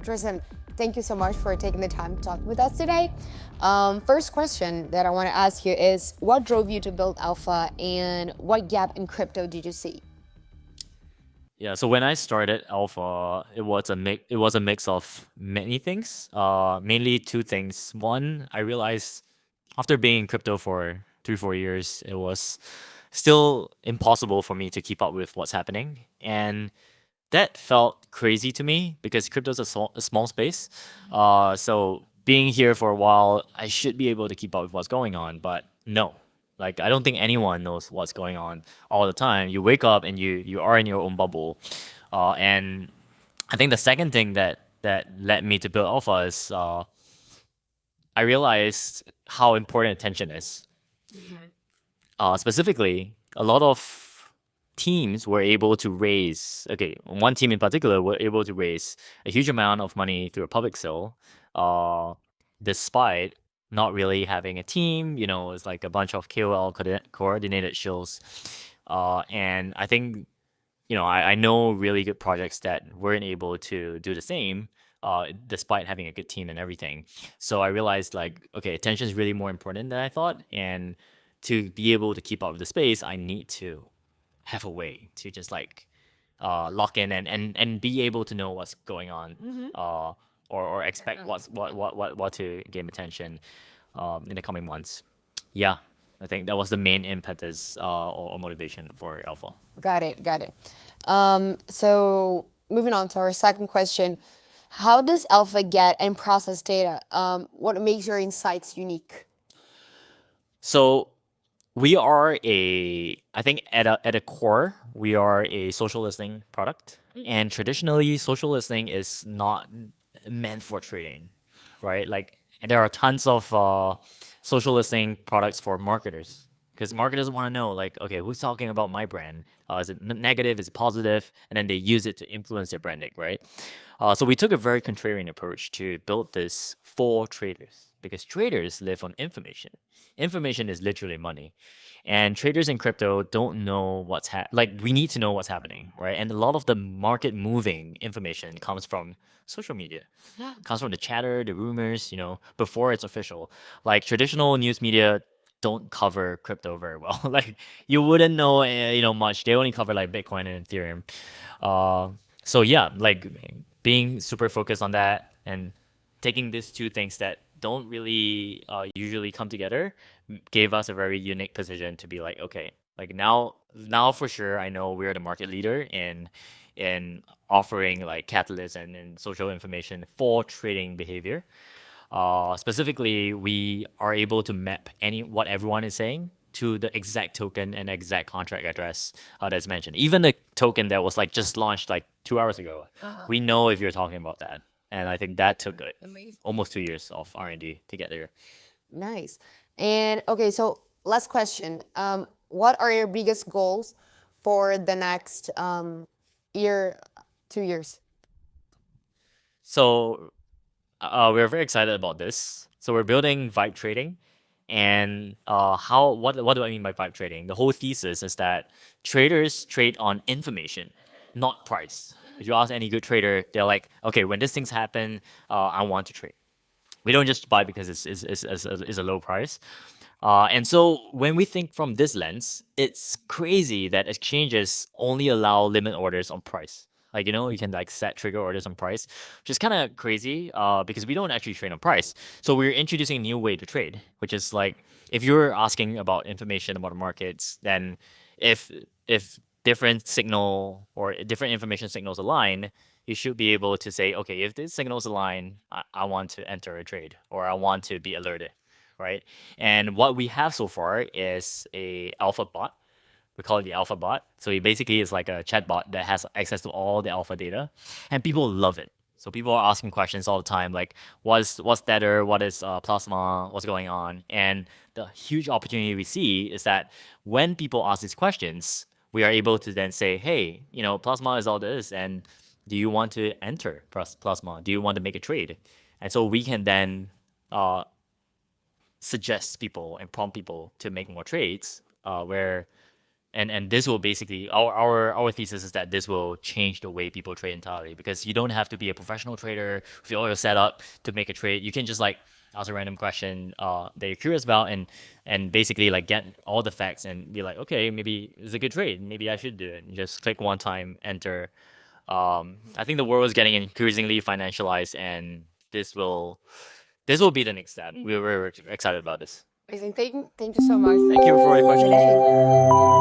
Tristan, thank you so much for taking the time to talk with us today. First question that I want to ask you is, what drove you to build Alpha, and what gap in crypto did you see? Yeah, so when I started Alpha, it was a mix of many things. Mainly two things. One, I realized after being in crypto for 3 4 years, it was still impossible for me to keep up with what's happening, and that felt crazy to me because crypto's a small space. So being here for a while, I should be able to keep up with what's going on, but no. Like I don't think anyone knows what's going on all the time. You wake up and you are in your own bubble, and I think the second thing that led me to build Alpha is I realized how important attention is. Specifically, a lot of teams were able to raise, okay, one team in particular were able to raise a huge amount of money through a public sale, uh, despite not really having a team. It's like a bunch of KOL coordinated shows. And I think, I know really good projects that weren't able to do the same. Despite having a good team and everything. So I realized like, okay, attention is really more important than I thought. And to be able to keep up with the space, I need to have a way to just like lock in and be able to know what's going on, or expect what to gain attention in the coming months. Yeah, I think that was the main impetus or motivation for Alpha. Got it, got it. So moving on to our second question, how does Alpha get and process data? What makes your insights unique? So we are I think at a core, we are a social listening product. And traditionally, social listening is not meant for trading, right? Like, and there are tons of social listening products for marketers because marketers want to know, like, okay, who's talking about my brand? Is it negative? Is it positive? And then they use it to influence their branding, right? So we took a very contrarian approach to build this for traders because traders live on information. Information is literally money, and traders in crypto don't know like we need to know what's happening, right? And a lot of the market moving information comes from social media, comes from the chatter, the rumors, before it's official. Like traditional news media don't cover crypto very well. Like you wouldn't know, much. They only cover like Bitcoin and Ethereum. Uh, so yeah, like being super focused on that and taking these two things that don't really usually come together gave us a very unique position to be like, okay, like now for sure I know we're the market leader in offering like catalysts and social information for trading behavior. Specifically, we are able to map what everyone is saying to the exact token and exact contract address that's mentioned. Even the token that was like just launched like 2 hours ago, we know if you're talking about that. And I think that took almost 2 years of R&D to get there. Nice. And okay, so last question. What are your biggest goals for the next year, 2 years? So we're very excited about this. So we're building vibe trading, and what do I mean by vibe trading? The whole thesis is that traders trade on information, not price. If you ask any good trader, they're like, okay, when these things happen, I want to trade. We don't just buy because it's a low price. And so when we think from this lens, it's crazy that exchanges only allow limit orders on price. Like, you can like set trigger orders on price, which is kind of crazy because we don't actually trade on price. So we're introducing a new way to trade, which is like if you're asking about information about the markets, then if different signal or different information signals align, you should be able to say, okay, if these signals align, I want to enter a trade or I want to be alerted, right? And what we have so far is a alpha bot. We call it the alpha bot. So it basically is like a chat bot that has access to all the alpha data, and people love it. So people are asking questions all the time, like what's Tether, what is Plasma, what's going on, and the huge opportunity we see is that when people ask these questions, we are able to then say, hey, Plasma is all this, and do you want to enter Plasma? Do you want to make a trade? And so we can then uh, suggest people and prompt people to make more trades, where And this will basically our thesis is that this will change the way people trade entirely because you don't have to be a professional trader with all your setup to make a trade. You can just like ask a random question that you're curious about and basically like get all the facts and be like, okay, maybe it's a good trade, maybe I should do it. And just click one time, enter. I think the world is getting increasingly financialized, and this will be the next step. We're excited about this. Amazing. Thank you so much Thank you for for your your time question. today.